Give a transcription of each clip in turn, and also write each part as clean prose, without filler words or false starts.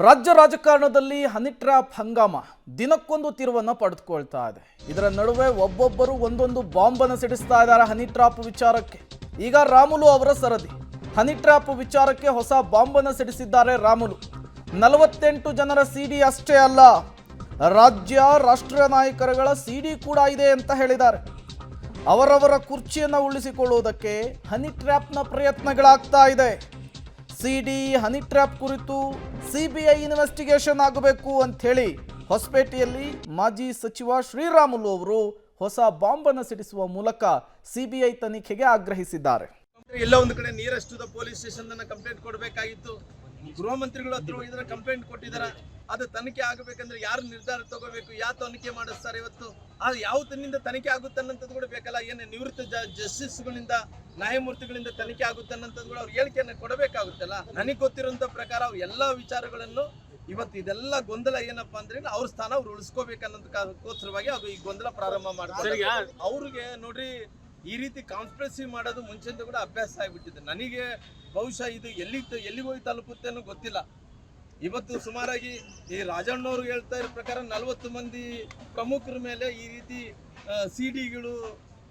ರಾಜ್ಯ ರಾಜಕಾರಣದಲ್ಲಿ honey trap Hungama ದಿನಕ್ಕೊಂದು ತಿರುವನ್ನು ಪಡೆದುಕೊಳ್ತಾ ಇದೆ. ಇದರ ನಡುವೆ ಒಬ್ಬೊಬ್ಬರು ಒಂದೊಂದು ಬಾಂಬನ್ನು ಸಿಡಿಸ್ತಾ ಇದ್ದಾರೆ ಹನಿ ಟ್ರ್ಯಾಪ್ ವಿಚಾರಕ್ಕೆ. ಈಗ ರಾಮುಲು ಅವರ ಸರದಿ. ಹನಿ ಟ್ರ್ಯಾಪ್ ವಿಚಾರಕ್ಕೆ ಹೊಸ ಬಾಂಬನ್ನು ಸಿಡಿಸಿದ್ದಾರೆ ರಾಮುಲು. 48 ಜನರ ಸಿಡಿ ಅಷ್ಟೇ ಅಲ್ಲ, ರಾಜ್ಯ ರಾಷ್ಟ್ರೀಯ ನಾಯಕರುಗಳ ಸಿಡಿ ಕೂಡ ಇದೆ ಅಂತ ಹೇಳಿದ್ದಾರೆ. ಅವರವರ ಕುರ್ಚಿಯನ್ನು ಉಳಿಸಿಕೊಳ್ಳುವುದಕ್ಕೆ ಹನಿ ಟ್ರ್ಯಾಪ್ನ ಪ್ರಯತ್ನಗಳಾಗ್ತಾ ಇದೆ. ಸಿಡಿ ಹನಿ ಟ್ರ್ಯಾಪ್ ಕುರಿತು ಸಿಬಿಐ ಇನ್ವೆಸ್ಟಿಗೇಷನ್ ಆಗಬೇಕು ಅಂತ ಹೇಳಿ ಹೊಸಪೇಟೆಯಲ್ಲಿ ಮಾಜಿ ಸಚಿವ ಶ್ರೀರಾಮುಲು ಅವರು ಹೊಸ ಬಾಂಬನ್ನು ಸಿಡಿಸುವ ಮೂಲಕ ಸಿಬಿಐ ತನಿಖೆಗೆ ಆಗ್ರಹಿಸಿದ್ದಾರೆ. ಎಲ್ಲ ಒಂದು ಕಡೆ ನಿಯರೆಸ್ಟ್ ಪೊಲೀಸ್ ಸ್ಟೇಷನ್ ಕಂಪ್ಲೇಂಟ್ ಕೊಡಬೇಕಾಗಿತ್ತು. ಗೃಹ ಮಂತ್ರಿಗಳು ಹತ್ರ ಇದರ ಕಂಪ್ಲೇಂಟ್ ಕೊಟ್ಟಿದ್ದಾರೆ. ಅದು ತನಿಖೆ ಆಗಬೇಕಂದ್ರೆ ಯಾರು ನಿರ್ಧಾರ ತಗೋಬೇಕು, ಯಾವ ತನಿಖೆ ಮಾಡಿಸ್ತಾರೆ ಇವತ್ತು, ಅದು ಯಾವ ತನ್ನಿಂದ ತನಿಖೆ ಆಗುತ್ತೆ ಅನ್ನೋಂಥದ್ದು ಕೂಡ ಬೇಕಲ್ಲ. ಏನು ನಿವೃತ್ತ ಜಸ್ಟಿಸ್ಗಳಿಂದ ನ್ಯಾಯಮೂರ್ತಿಗಳಿಂದ ತನಿಖೆ ಆಗುತ್ತೆ ಅನ್ನೋಂಥದ್ದು ಕೂಡ ಅವ್ರು ಹೇಳಿಕೆಯನ್ನು ಕೊಡಬೇಕಾಗುತ್ತಲ್ಲ. ನನಗೆ ಗೊತ್ತಿರುವಂಥ ಪ್ರಕಾರ ಅವ್ರು ಎಲ್ಲ ವಿಚಾರಗಳನ್ನು ಇವತ್ತು ಇದೆಲ್ಲ ಗೊಂದಲ ಏನಪ್ಪಾ ಅಂದ್ರೆ ಅವ್ರ ಸ್ಥಾನ ಅವ್ರು ಉಳಿಸ್ಕೋಬೇಕನ್ನೋದಕ್ಕೋಸ್ಕರವಾಗಿ ಅದು ಈ ಗೊಂದಲ ಪ್ರಾರಂಭ ಮಾಡ್ತಾರೆ. ಅವ್ರಿಗೆ ನೋಡ್ರಿ, ಈ ರೀತಿ ಕಾನ್ಸ್ಪಿರಸಿ ಮಾಡೋದು ಮುಂಚೆಂದ ಕೂಡ ಅಭ್ಯಾಸ ಆಗಿಬಿಟ್ಟಿದೆ. ನನಗೆ ಬಹುಶಃ ಇದು ಎಲ್ಲಿಗೆ ಹೋಗಿ ತಲುಪುತ್ತೆ ಅನ್ನೋ ಗೊತ್ತಿಲ್ಲ. ಇವತ್ತು ಸುಮಾರಾಗಿ ಈ ರಾಜಣ್ಣವ್ರು ಹೇಳ್ತಾ ಇರೋ ಪ್ರಕಾರ 40 ಮಂದಿ ಪ್ರಮುಖರ ಮೇಲೆ ಈ ರೀತಿ ಸಿಡಿಗಳು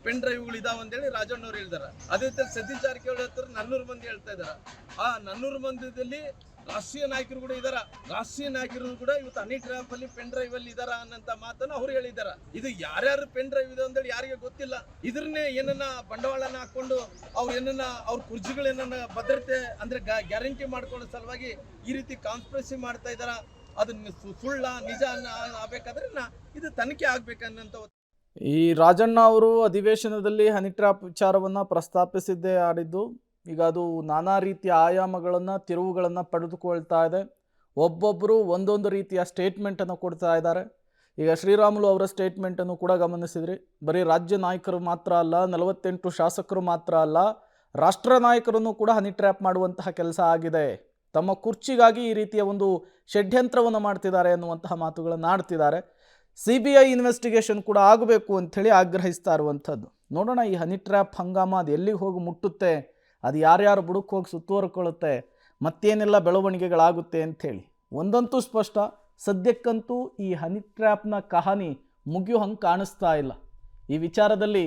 ಪೆನ್ ಡ್ರೈವ್ಗಳು ಇದಾವೆ ಅಂತೇಳಿ ರಾಜಣ್ಣವ್ರು ಹೇಳ್ತಾರೆ. ಅದೇ ತರ ಸತೀಶ್ ಜಾರಕಿಹೊಳಿ ಹತ್ರ 400 ಮಂದಿ ಹೇಳ್ತಾ ಇದ್ದಾರೆ. ಆ 400 ಮಂದಿದಲ್ಲಿ ರಾಷ್ಟ್ರೀಯ ನಾಯಕರು ಕೂಡ ಇದಾರ. ರಾಷ್ಟ್ರೀಯ ನಾಯಕರು ಕೂಡ ಇವತ್ತು ಹನಿ ಟ್ರ್ಯಾಪ್ ಅಲ್ಲಿ ಪೆನ್ ಡ್ರೈವ್ ಅಲ್ಲಿ ಇದಾರ ಅನ್ನಂತ ಮಾತನ್ನ ಅವ್ರು ಹೇಳಿದಾರ. ಇದು ಯಾರ್ಯಾರು ಪೆನ್ ಡ್ರೈವ್ ಇದೆ ಅಂತೇಳಿ ಯಾರಿಗೆ ಗೊತ್ತಿಲ್ಲ. ಇದ್ರನ್ನೇ ಏನನ್ನ ಬಂಡವಾಳನ ಹಾಕೊಂಡು ಅವ್ರು ಏನನ್ನ ಅವ್ರ ಕುರ್ಚಿಗಳೇನನ್ನ ಭದ್ರತೆ ಅಂದ್ರೆ ಗ್ಯಾರಂಟಿ ಮಾಡ್ಕೊಳ್ಳೋ ಸಲುವಾಗಿ ಈ ರೀತಿ ಕಾನ್ಸ್ಪಿರಸಿ ಮಾಡ್ತಾ ಇದಾರ. ಅದನ್ನ ಸುಳ್ಳ ನಿಜ ಆಗ್ಬೇಕಾದ್ರೆ ಇದು ತನಿಖೆ ಆಗ್ಬೇಕನ್ನಂತ. ಈ ರಾಜಣ್ಣ ಅವರು ಅಧಿವೇಶನದಲ್ಲಿ ಹನಿ ಟ್ರ್ಯಾಪ್ ವಿಚಾರವನ್ನು ಪ್ರಸ್ತಾಪಿಸಿದ್ದೇ ಆಡಿದ್ದು. ಈಗ ಅದು ನಾನಾ ರೀತಿಯ ಆಯಾಮಗಳನ್ನು ತಿರುವುಗಳನ್ನು ಪಡೆದುಕೊಳ್ತಾ ಇದೆ. ಒಬ್ಬೊಬ್ಬರು ಒಂದೊಂದು ರೀತಿಯ ಸ್ಟೇಟ್ಮೆಂಟನ್ನು ಕೊಡ್ತಾ ಇದ್ದಾರೆ. ಈಗ ಶ್ರೀರಾಮುಲು ಅವರ ಸ್ಟೇಟ್ಮೆಂಟನ್ನು ಕೂಡ ಗಮನಿಸಿದ್ರಿ. ಬರೀ ರಾಜ್ಯ ನಾಯಕರು ಮಾತ್ರ ಅಲ್ಲ, 48 ಶಾಸಕರು ಮಾತ್ರ ಅಲ್ಲ, ರಾಷ್ಟ್ರ ನಾಯಕರನ್ನು ಕೂಡ ಹನಿ ಟ್ರ್ಯಾಪ್ ಮಾಡುವಂತಹ ಕೆಲಸ ಆಗಿದೆ. ತಮ್ಮ ಕುರ್ಚಿಗಾಗಿ ಈ ರೀತಿಯ ಒಂದು ಷಡ್ಯಂತ್ರವನ್ನು ಮಾಡ್ತಿದ್ದಾರೆ ಅನ್ನುವಂತಹ ಮಾತುಗಳನ್ನು ಆಡ್ತಿದ್ದಾರೆ. ಸಿಬಿಐ ಇನ್ವೆಸ್ಟಿಗೇಷನ್ ಕೂಡ ಆಗಬೇಕು ಅಂಥೇಳಿ ಆಗ್ರಹಿಸ್ತಾ ಇರುವಂಥದ್ದು. ನೋಡೋಣ ಈ ಹನಿ ಟ್ರ್ಯಾಪ್ ಹಂಗಾಮ ಅದು ಎಲ್ಲಿಗೆ ಹೋಗಿ ಮುಟ್ಟುತ್ತೆ, ಅದು ಯಾರ್ಯಾರು ಬುಡಕ್ಕೆ ಹೋಗಿ ಸುತ್ತುವರ್ಕೊಳ್ಳುತ್ತೆ, ಮತ್ತೇನೆಲ್ಲ ಬೆಳವಣಿಗೆಗಳಾಗುತ್ತೆ ಅಂಥೇಳಿ. ಒಂದಂತೂ ಸ್ಪಷ್ಟ, ಸದ್ಯಕ್ಕಂತೂ ಈ ಹನಿ ಟ್ರ್ಯಾಪ್ನ ಕಹಾನಿ ಮುಗಿಯೋ ಹಂಗೆ ಕಾಣಿಸ್ತಾ ಇಲ್ಲ. ಈ ವಿಚಾರದಲ್ಲಿ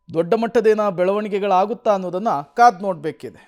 ದೊಡ್ಡ ಮಟ್ಟದೇನ ಬೆಳವಣಿಗೆಗಳಾಗುತ್ತಾ ಅನ್ನೋದನ್ನು ಕಾದು ನೋಡಬೇಕಿದೆ.